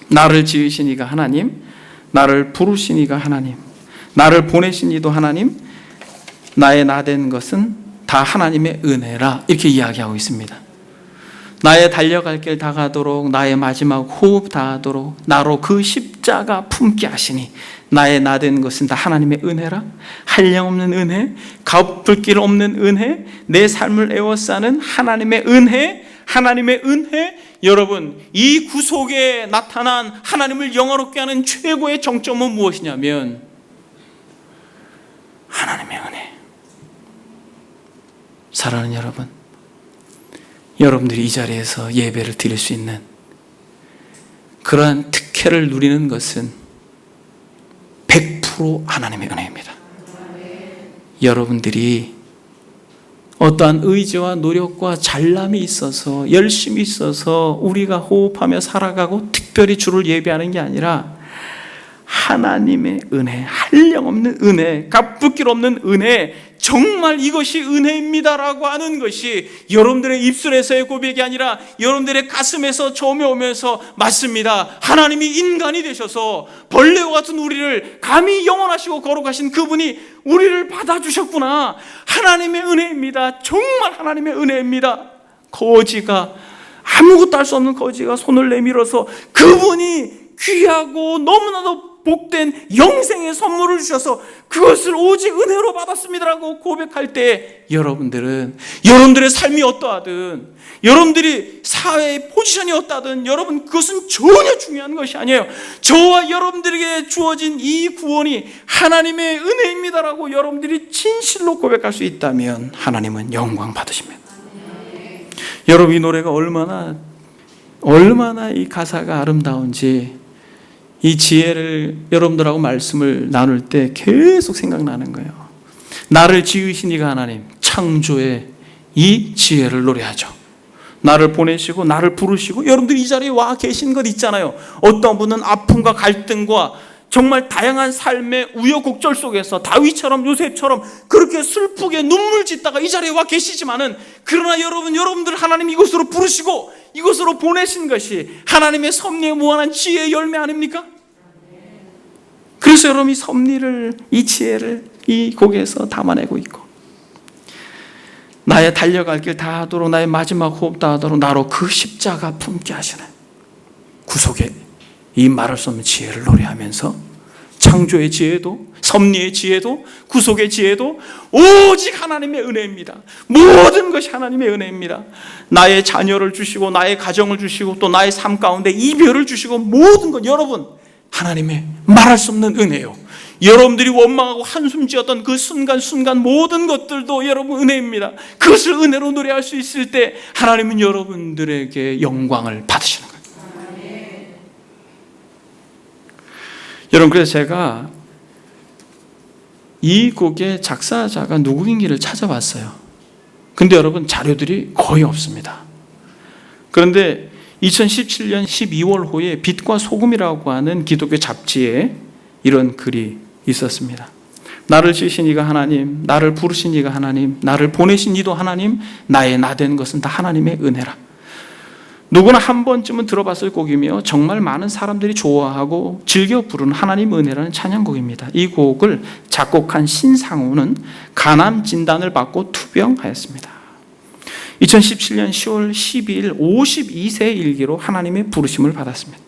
나를 지으신 이가 하나님, 나를 부르신 이가 하나님, 나를 보내신 이도 하나님, 나의 나 된 것은 다 하나님의 은혜라, 이렇게 이야기하고 있습니다. 나의 달려갈 길 다가도록, 나의 마지막 호흡 다하도록 나로 그 십자가 품게 하시니 나의 나 된 것은 다 하나님의 은혜라. 한량없는 은혜, 갚을 길 없는 은혜, 내 삶을 에워싸는 하나님의 은혜, 하나님의 은혜. 여러분, 이 구속에 나타난 하나님을 영화롭게 하는 최고의 정점은 무엇이냐면 하나님의 은혜. 사랑하는 여러분, 여러분들이 이 자리에서 예배를 드릴 수 있는 그러한 특혜를 누리는 것은 100% 하나님의 은혜입니다. 여러분들이 어떠한 의지와 노력과 잘남이 있어서, 열심이 있어서 우리가 호흡하며 살아가고 특별히 주를 예배하는 게 아니라 하나님의 은혜, 한량없는 은혜, 갚을 길 없는 은혜, 정말 이것이 은혜입니다라고 하는 것이 여러분들의 입술에서의 고백이 아니라 여러분들의 가슴에서 저며오면서, 맞습니다, 하나님이 인간이 되셔서 벌레와 같은 우리를 감히 영원하시고 거룩하신 그분이 우리를 받아주셨구나. 하나님의 은혜입니다. 정말 하나님의 은혜입니다. 거지가, 아무것도 할 수 없는 거지가 손을 내밀어서 그분이 귀하고 너무나도 복된 영생의 선물을 주셔서 그것을 오직 은혜로 받았습니다라고 고백할 때, 여러분들의 삶이 어떠하든, 여러분들이 사회의 포지션이 어떠하든, 여러분 그것은 전혀 중요한 것이 아니에요. 저와 여러분들에게 주어진 이 구원이 하나님의 은혜입니다라고 여러분들이 진실로 고백할 수 있다면 하나님은 영광 받으십니다. 여러분, 이 노래가 얼마나 이 가사가 아름다운지 이 지혜를 여러분들하고 말씀을 나눌 때 계속 생각나는 거예요. 나를 지으신 이가 하나님, 창조의 이 지혜를 노래하죠. 나를 보내시고 나를 부르시고, 여러분들 이 자리에 와 계신 것 있잖아요. 어떤 분은 아픔과 갈등과 정말 다양한 삶의 우여곡절 속에서 다윗처럼 요셉처럼 그렇게 슬프게 눈물 짓다가 이 자리에 와 계시지만은, 그러나 여러분들 하나님 이곳으로 부르시고 이곳으로 보내신 것이 하나님의 섭리의 무한한 지혜의 열매 아닙니까? 그래서 여러분 이 섭리를, 이 지혜를 이 곡에서 담아내고 있고, 나의 달려갈 길 다하도록, 나의 마지막 호흡 다하도록 나로 그 십자가 품게 하시는 구속의 이 말할 수 없는 지혜를 노래하면서, 창조의 지혜도, 섭리의 지혜도, 구속의 지혜도 오직 하나님의 은혜입니다. 모든 것이 하나님의 은혜입니다. 나의 자녀를 주시고 나의 가정을 주시고 또 나의 삶 가운데 이별을 주시고, 모든 것 여러분 하나님의 말할 수 없는 은혜요. 여러분들이 원망하고 한숨 지었던 그 순간순간 모든 것들도 여러분 은혜입니다. 그것을 은혜로 노래할 수 있을 때 하나님은 여러분들에게 영광을 받으시는 거예요. 여러분, 그래서 제가 이 곡의 작사자가 누구인지를 찾아봤어요. 근데 여러분 자료들이 거의 없습니다. 그런데 2017년 12월 호에 빛과 소금이라고 하는 기독교 잡지에 이런 글이 있었습니다. 나를 지으신 이가 하나님, 나를 부르신 이가 하나님, 나를 보내신 이도 하나님, 나의 나 된 것은 다 하나님의 은혜라. 누구나 한 번쯤은 들어봤을 곡이며 정말 많은 사람들이 좋아하고 즐겨 부르는 하나님 은혜라는 찬양곡입니다. 이 곡을 작곡한 신상우는 간암 진단을 받고 투병하였습니다. 2017년 10월 12일 52세 일기로 하나님의 부르심을 받았습니다.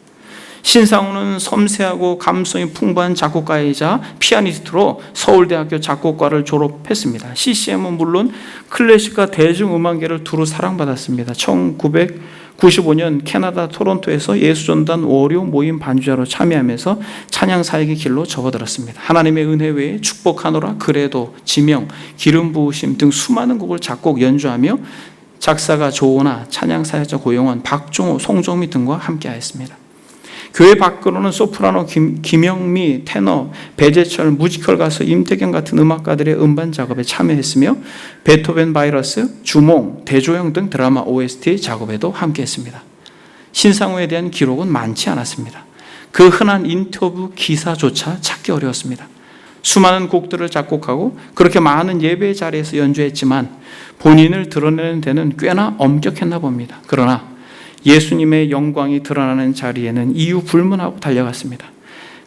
신상우는 섬세하고 감성이 풍부한 작곡가이자 피아니스트로 서울대학교 작곡과를 졸업했습니다. CCM은 물론 클래식과 대중음악계를 두루 사랑받았습니다. 1995년 캐나다 토론토에서 예수전단 월요 모임 반주자로 참여하면서 찬양 사역의 길로 접어들었습니다. 하나님의 은혜 외에 축복하노라, 그래도, 지명, 기름 부으심 등 수많은 곡을 작곡 연주하며 작사가 조오나, 찬양 사역자 고용원, 박종호, 송정미 등과 함께하였습니다. 교회 밖으로는 소프라노 김영미, 테너, 배재철, 뮤지컬 가수 임태경 같은 음악가들의 음반 작업에 참여했으며 베토벤 바이러스, 주몽, 대조영 등 드라마 OST 작업에도 함께했습니다. 신상우에 대한 기록은 많지 않았습니다. 그 흔한 인터뷰 기사조차 찾기 어려웠습니다. 수많은 곡들을 작곡하고 그렇게 많은 예배 자리에서 연주했지만 본인을 드러내는 데는 꽤나 엄격했나 봅니다. 그러나 예수님의 영광이 드러나는 자리에는 이유 불문하고 달려갔습니다.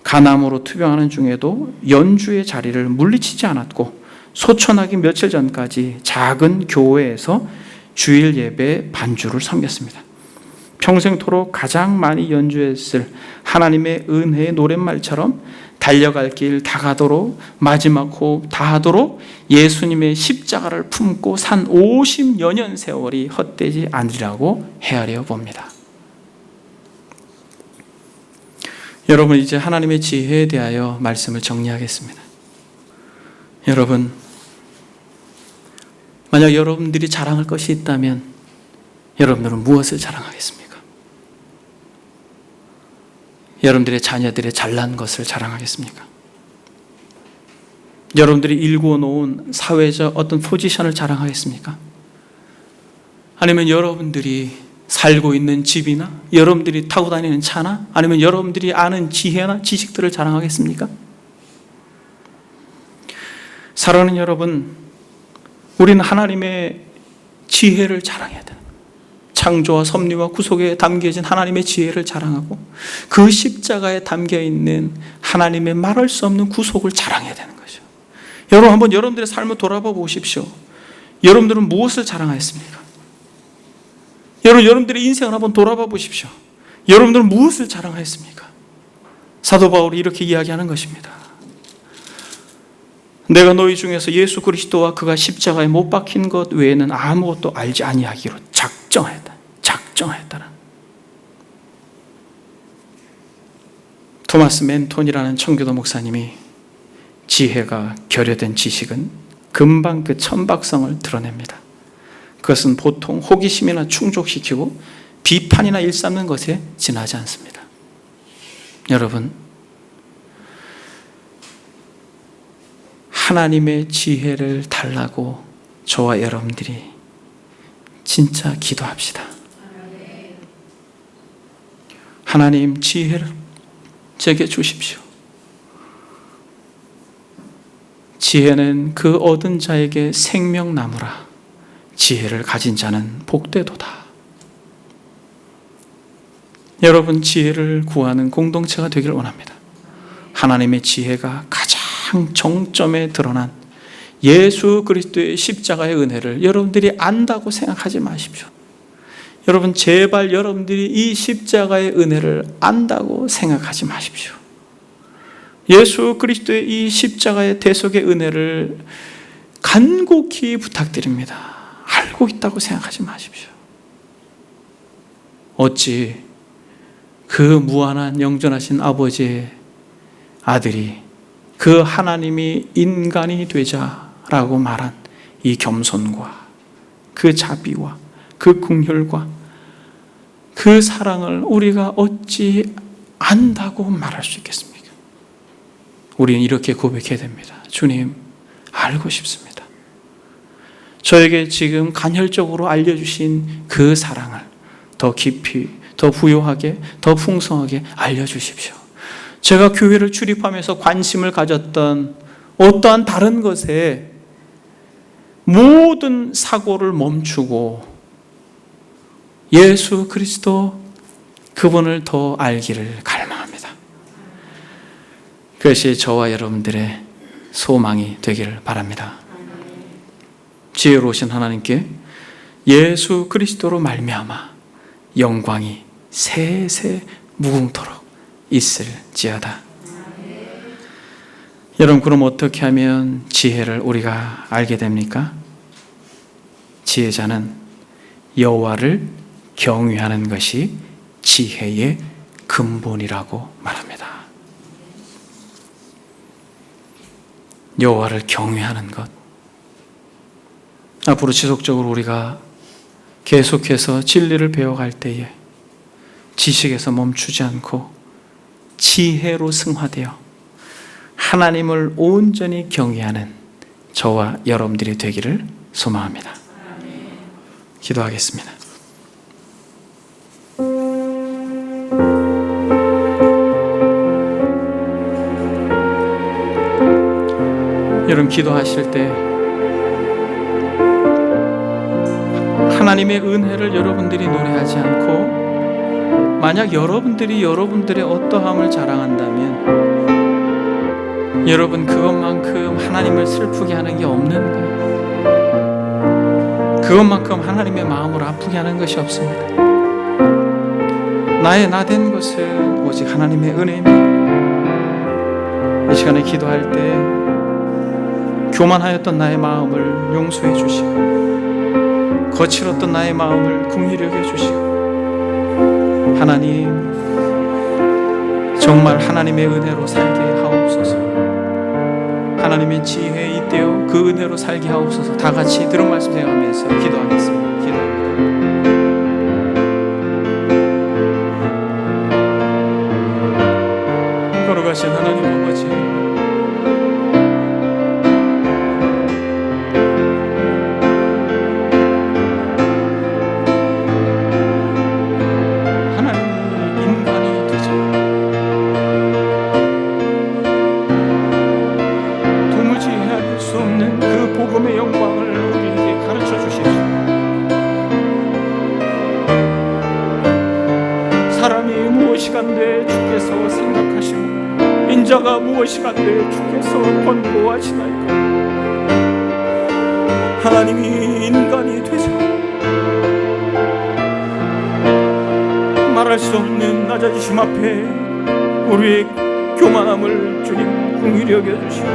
간암으로 투병하는 중에도 연주의 자리를 물리치지 않았고 소천하기 며칠 전까지 작은 교회에서 주일 예배 반주를 섬겼습니다. 평생토록 가장 많이 연주했을 하나님의 은혜의 노랫말처럼 달려갈 길 다 가도록, 마지막 호흡 다 하도록 예수님의 십자가를 품고 산 50여 년 세월이 헛되지 않으리라고 헤아려 봅니다. 여러분, 이제 하나님의 지혜에 대하여 말씀을 정리하겠습니다. 여러분, 만약 여러분들이 자랑할 것이 있다면 여러분들은 무엇을 자랑하겠습니까? 여러분들의 자녀들의 잘난 것을 자랑하겠습니까? 여러분들이 일구어 놓은 사회적 어떤 포지션을 자랑하겠습니까? 아니면 여러분들이 살고 있는 집이나 여러분들이 타고 다니는 차나 아니면 여러분들이 아는 지혜나 지식들을 자랑하겠습니까? 사랑하는 여러분, 우리는 하나님의 지혜를 자랑해야 돼요. 창조와 섭리와 구속에 담겨진 하나님의 지혜를 자랑하고 그 십자가에 담겨있는 하나님의 말할 수 없는 구속을 자랑해야 되는 거죠. 여러분, 한번 여러분들의 삶을 돌아봐 보십시오. 여러분들은 무엇을 자랑하였습니까? 여러분들의 인생을 한번 돌아봐 보십시오. 여러분들은 무엇을 자랑하였습니까? 사도 바울이 이렇게 이야기하는 것입니다. 내가 너희 중에서 예수 그리스도와 그가 십자가에 못 박힌 것 외에는 아무것도 알지 아니하기로 작정하였다. 토마스 맨톤이라는 청교도 목사님이 지혜가 결여된 지식은 금방 그 천박성을 드러냅니다. 그것은 보통 호기심이나 충족시키고 비판이나 일삼는 것에 지나지 않습니다. 여러분, 하나님의 지혜를 달라고 저와 여러분들이 진짜 기도합시다. 하나님, 지혜를 제게 주십시오. 지혜는 그 얻은 자에게 생명나무라. 지혜를 가진 자는 복되도다. 여러분, 지혜를 구하는 공동체가 되길 원합니다. 하나님의 지혜가 가장 정점에 드러난 예수 그리스도의 십자가의 은혜를 여러분들이 안다고 생각하지 마십시오. 여러분, 제발 여러분들이 이 십자가의 은혜를 안다고 생각하지 마십시오. 예수 그리스도의 이 십자가의 대속의 은혜를 간곡히 부탁드립니다. 알고 있다고 생각하지 마십시오. 어찌 그 무한한 영존하신 아버지의 아들이 그 하나님이 인간이 되자라고 말한 이 겸손과 그 자비와 그 긍휼과 그 사랑을 우리가 어찌 안다고 말할 수 있겠습니까? 우리는 이렇게 고백해야 됩니다. 주님, 알고 싶습니다. 저에게 지금 간혈적으로 알려주신 그 사랑을 더 깊이, 더 부요하게, 더 풍성하게 알려주십시오. 제가 교회를 출입하면서 관심을 가졌던 어떠한 다른 것에 모든 사고를 멈추고 예수 그리스도 그분을 더 알기를 갈망합니다. 그것이 저와 여러분들의 소망이 되기를 바랍니다. 지혜로우신 하나님께 예수 그리스도로 말미암아 영광이 세세 무궁토록 있을지어다. 여러분, 그럼 어떻게 하면 지혜를 우리가 알게 됩니까? 지혜자는 여호와를 경외하는 것이 지혜의 근본이라고 말합니다. 여호와를 경외하는 것. 앞으로 지속적으로 우리가 계속해서 진리를 배워갈 때에 지식에서 멈추지 않고 지혜로 승화되어 하나님을 온전히 경외하는 저와 여러분들이 되기를 소망합니다. 기도하겠습니다. 여러분, 기도하실 때 하나님의 은혜를 여러분들이 노래하지 않고 만약 여러분들이 여러분들의 어떠함을 자랑한다면 여러분 그것만큼 하나님을 슬프게 하는 게 없는 거예요. 그것만큼 하나님의 마음을 아프게 하는 것이 없습니다. 나의 나된 것은 오직 하나님의 은혜입니다. 이 시간에 기도할 때 교만하였던 나의 마음을 용서해 주시고 거칠었던 나의 마음을 긍휼히 여겨 주시고 하나님, 정말 하나님의 은혜로 살게 하옵소서. 하나님의 지혜에 잇대어 그 은혜로 살게 하옵소서. 다 같이 들은 말씀 생각하면서 기도하겠습니다. 기도합니다. 걸어가신 하나님 아버지, 무엇이간데 주께서 생각하시고 인자가 무엇이간데 주께서 권고하시나이까. 하나님이 인간이 되사 말할 수 없는 낮아지심 앞에 우리의 교만함을 주님 긍휼히 여겨주시고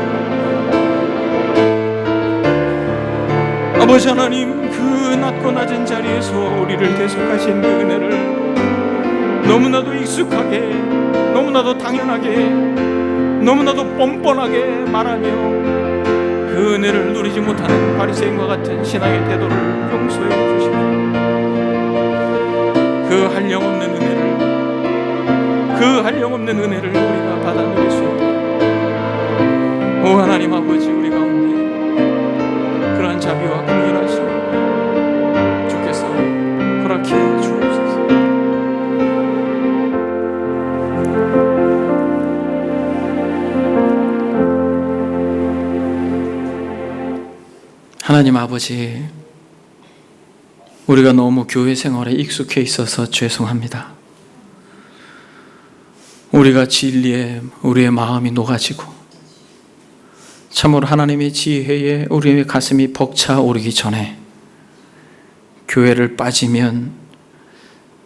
아버지 하나님, 그 낮고 낮은 자리에서 우리를 대속하신 그 은혜를 너무나도 익숙하게, 너무나도 당연하게, 너무나도 뻔뻔하게 말하며 그 은혜를 누리지 못하는 바리새인과 같은 신앙의 태도를 용서해 주시고 그 한량없는 은혜를 우리가 받아 누릴 수 있도록 오 하나님 아버지, 우리 가운데 그러한 자비와 긍휼하심 주께서 허락해 주옵소서. 하나님 아버지, 우리가 너무 교회 생활에 익숙해 있어서 죄송합니다. 우리가 진리에 우리의 마음이 녹아지고 참으로 하나님의 지혜에 우리의 가슴이 벅차오르기 전에 교회를 빠지면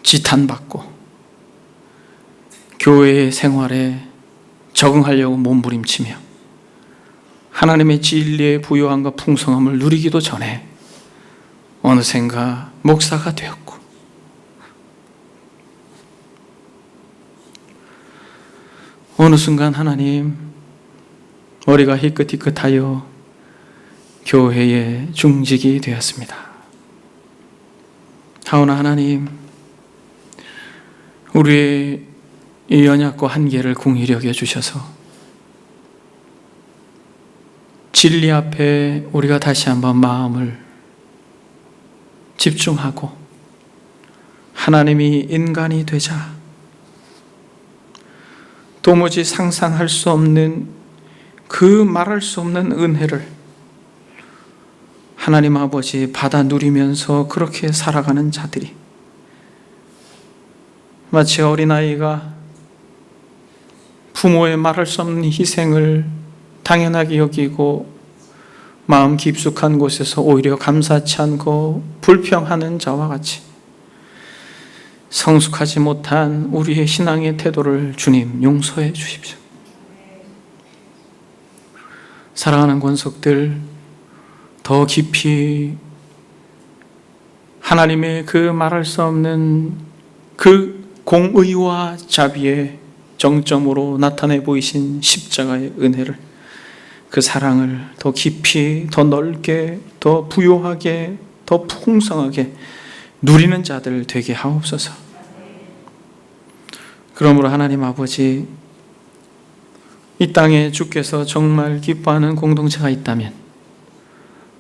지탄받고 교회의 생활에 적응하려고 몸부림치며 하나님의 진리의 부요함과 풍성함을 누리기도 전에 어느샌가 목사가 되었고 어느 순간 하나님 머리가 희끗희끗하여 교회의 중직이 되었습니다. 하오나 하나님, 우리의 이 연약과 한계를 긍휼히 여겨주셔서 진리 앞에 우리가 다시 한번 마음을 집중하고 하나님이 인간이 되자 도무지 상상할 수 없는 그 말할 수 없는 은혜를 하나님 아버지 받아 누리면서 그렇게 살아가는 자들이 마치 어린아이가 부모의 말할 수 없는 희생을 당연하게 여기고 마음 깊숙한 곳에서 오히려 감사치 않고 불평하는 자와 같이 성숙하지 못한 우리의 신앙의 태도를 주님 용서해 주십시오. 사랑하는 권속들, 더 깊이 하나님의 그 말할 수 없는 그 공의와 자비의 정점으로 나타내 보이신 십자가의 은혜를, 그 사랑을 더 깊이, 더 넓게, 더 부요하게, 더 풍성하게 누리는 자들 되게 하옵소서. 그러므로 하나님 아버지, 이 땅에 주께서 정말 기뻐하는 공동체가 있다면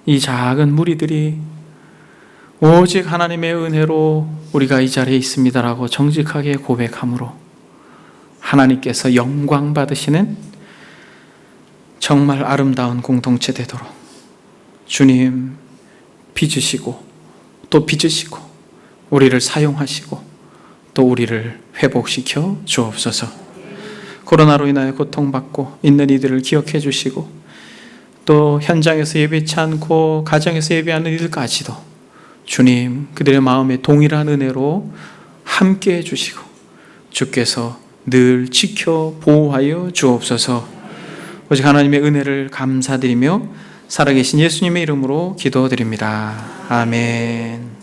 이 작은 무리들이 오직 하나님의 은혜로 우리가 이 자리에 있습니다라고 정직하게 고백함으로 하나님께서 영광 받으시는 정말 아름다운 공동체 되도록 주님 빚으시고 또 빚으시고 우리를 사용하시고 또 우리를 회복시켜 주옵소서. 코로나로 인하여 고통받고 있는 이들을 기억해 주시고 또 현장에서 예배치 않고 가정에서 예배하는 이들까지도 주님 그들의 마음에 동일한 은혜로 함께 해주시고 주께서 늘 지켜 보호하여 주옵소서. 오직 하나님의 은혜를 감사드리며 살아계신 예수님의 이름으로 기도드립니다. 아멘.